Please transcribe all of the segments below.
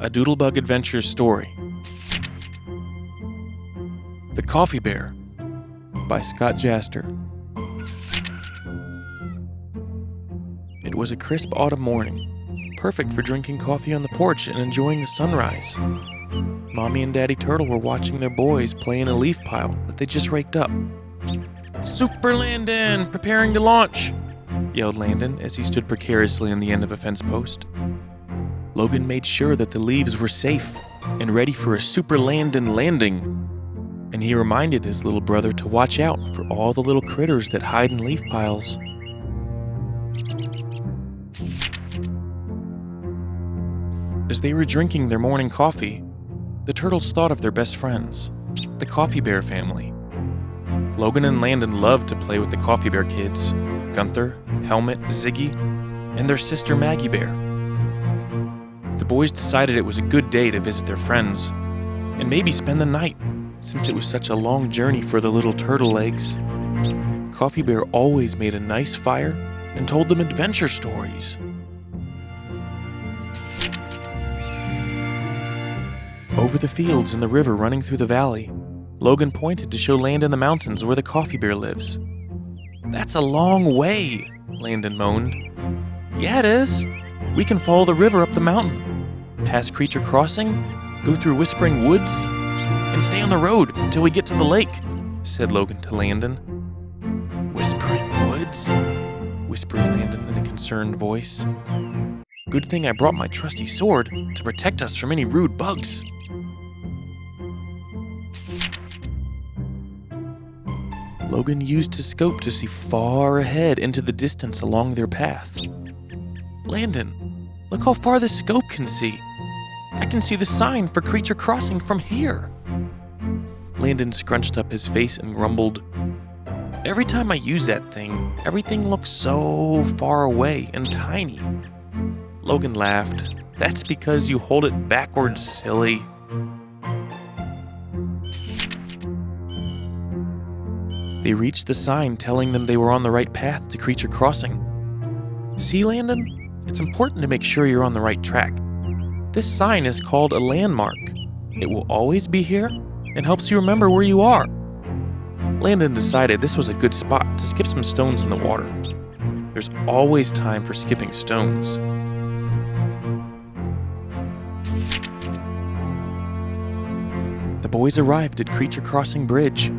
A DoodleBug Adventure Story. The Coffee Bear by Scott Jaster. It was a crisp autumn morning, perfect for drinking coffee on the porch and enjoying the sunrise. Mommy and Daddy Turtle were watching their boys play in a leaf pile that they just raked up. "Super Landon, preparing to launch!" yelled Landon as he stood precariously on the end of a fence post. Logan made sure that the leaves were safe and ready for a Super Landon landing, and he reminded his little brother to watch out for all the little critters that hide in leaf piles. As they were drinking their morning coffee, the turtles thought of their best friends, the Coffee Bear family. Logan and Landon loved to play with the Coffee Bear kids, Gunther, Helmet, Ziggy, and their sister Maggie Bear. The boys decided it was a good day to visit their friends, and maybe spend the night, since it was such a long journey for the little turtle legs. Coffee Bear always made a nice fire and told them adventure stories. Over the fields and the river running through the valley, Logan pointed to show Landon the mountains where the Coffee Bear lives. "That's a long way," Landon moaned. "Yeah, it is. We can follow the river up the mountain, past Creature Crossing, go through Whispering Woods, and stay on the road until we get to the lake," said Logan to Landon. "Whispering Woods?" whispered Landon in a concerned voice. "Good thing I brought my trusty sword to protect us from any rude bugs." Logan used his scope to see far ahead into the distance along their path. "Landon, look how far this scope can see. I can see the sign for Creature Crossing from here." Landon scrunched up his face and grumbled, "Every time I use that thing, everything looks so far away and tiny." Logan laughed. "That's because you hold it backwards, silly." They reached the sign telling them they were on the right path to Creature Crossing. "See, Landon? It's important to make sure you're on the right track. This sign is called a landmark. It will always be here and helps you remember where you are." Landon decided this was a good spot to skip some stones in the water. There's always time for skipping stones. The boys arrived at Creature Crossing Bridge.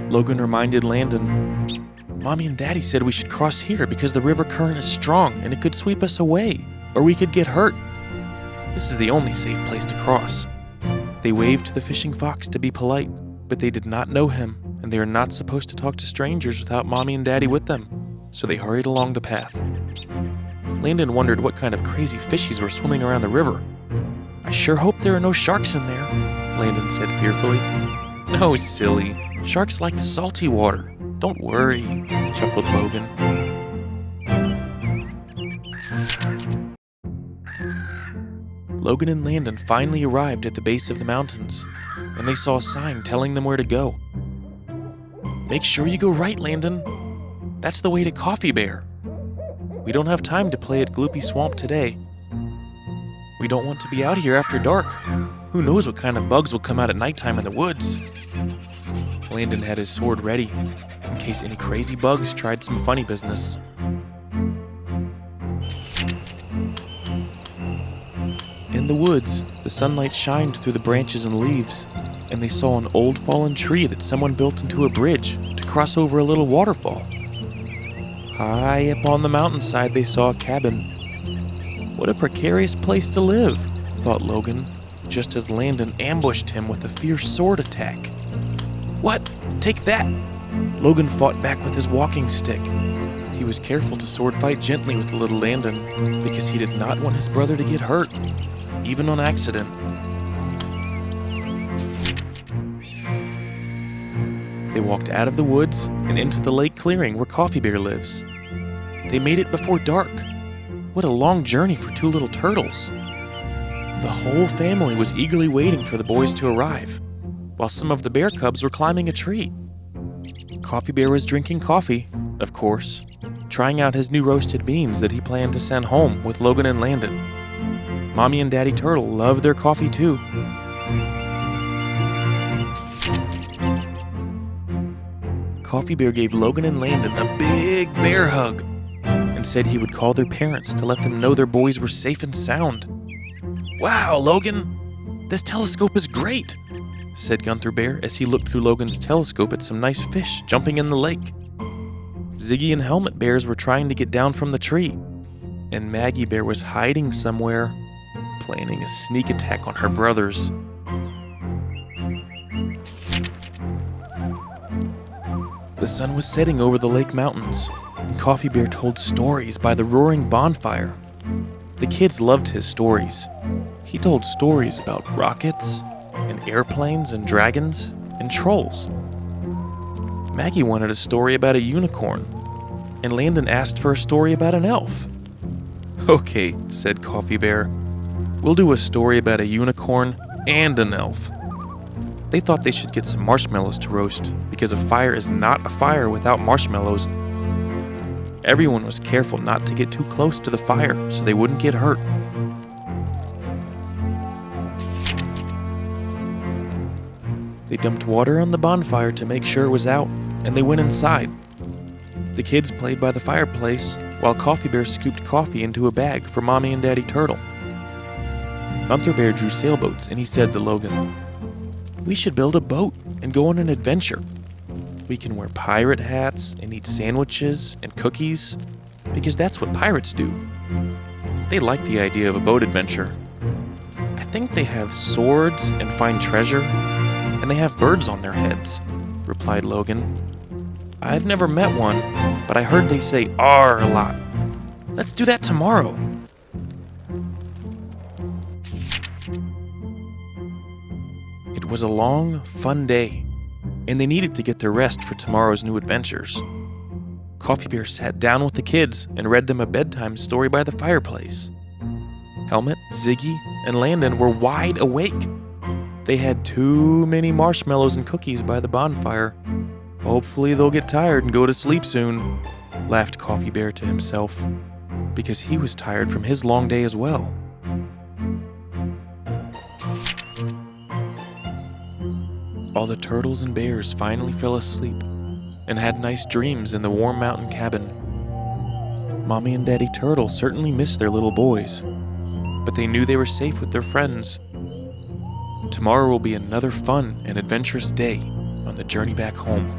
Logan reminded Landon, "Mommy and Daddy said we should cross here because the river current is strong and it could sweep us away, or we could get hurt. This is the only safe place to cross." They waved to the fishing fox to be polite, but they did not know him, and they are not supposed to talk to strangers without Mommy and Daddy with them, so they hurried along the path. Landon wondered what kind of crazy fishies were swimming around the river. "I sure hope there are no sharks in there," Landon said fearfully. "No, silly. Sharks like the salty water. Don't worry," chuckled Logan. Logan and Landon finally arrived at the base of the mountains, and they saw a sign telling them where to go. "Make sure you go right, Landon. That's the way to Coffee Bear. We don't have time to play at Gloopy Swamp today. We don't want to be out here after dark. Who knows what kind of bugs will come out at nighttime in the woods." Landon had his sword ready, in case any crazy bugs tried some funny business. In the woods, the sunlight shined through the branches and leaves, and they saw an old fallen tree that someone built into a bridge to cross over a little waterfall. High up on the mountainside, they saw a cabin. What a precarious place to live, thought Logan, just as Landon ambushed him with a fierce sword attack. "What? Take that!" Logan fought back with his walking stick. He was careful to sword fight gently with the little Landon because he did not want his brother to get hurt, even on accident. They walked out of the woods and into the lake clearing where Coffee Bear lives. They made it before dark. What a long journey for two little turtles. The whole family was eagerly waiting for the boys to arrive, while some of the bear cubs were climbing a tree. Coffee Bear was drinking coffee, of course, trying out his new roasted beans that he planned to send home with Logan and Landon. Mommy and Daddy Turtle loved their coffee too. Coffee Bear gave Logan and Landon a big bear hug and said he would call their parents to let them know their boys were safe and sound. "Wow, Logan, this telescope is great," said Gunther Bear as he looked through Logan's telescope at some nice fish jumping in the lake. Ziggy and Helmet Bears were trying to get down from the tree, and Maggie Bear was hiding somewhere, planning a sneak attack on her brothers. The sun was setting over the lake mountains, and Coffee Bear told stories by the roaring bonfire. The kids loved his stories. He told stories about rockets, and airplanes, and dragons, and trolls. Maggie wanted a story about a unicorn, and Landon asked for a story about an elf. "Okay," said Coffee Bear. "We'll do a story about a unicorn and an elf." They thought they should get some marshmallows to roast, because a fire is not a fire without marshmallows. Everyone was careful not to get too close to the fire so they wouldn't get hurt. They dumped water on the bonfire to make sure it was out, and they went inside. The kids played by the fireplace while Coffee Bear scooped coffee into a bag for Mommy and Daddy Turtle. Gunther Bear drew sailboats, and he said to Logan, "We should build a boat and go on an adventure. We can wear pirate hats and eat sandwiches and cookies, because that's what pirates do." They liked the idea of a boat adventure. "I think they have swords and find treasure, and they have birds on their heads," replied Logan. "I've never met one, but I heard they say "R" a lot. Let's do that tomorrow." It was a long, fun day, and they needed to get their rest for tomorrow's new adventures. Coffee Bear sat down with the kids and read them a bedtime story by the fireplace. Helmet, Ziggy, and Landon were wide awake. They had too many marshmallows and cookies by the bonfire. "Hopefully they'll get tired and go to sleep soon," laughed Coffee Bear to himself, because he was tired from his long day as well. All the turtles and bears finally fell asleep and had nice dreams in the warm mountain cabin. Mommy and Daddy Turtle certainly missed their little boys, but they knew they were safe with their friends. Tomorrow will be another fun and adventurous day on the journey back home.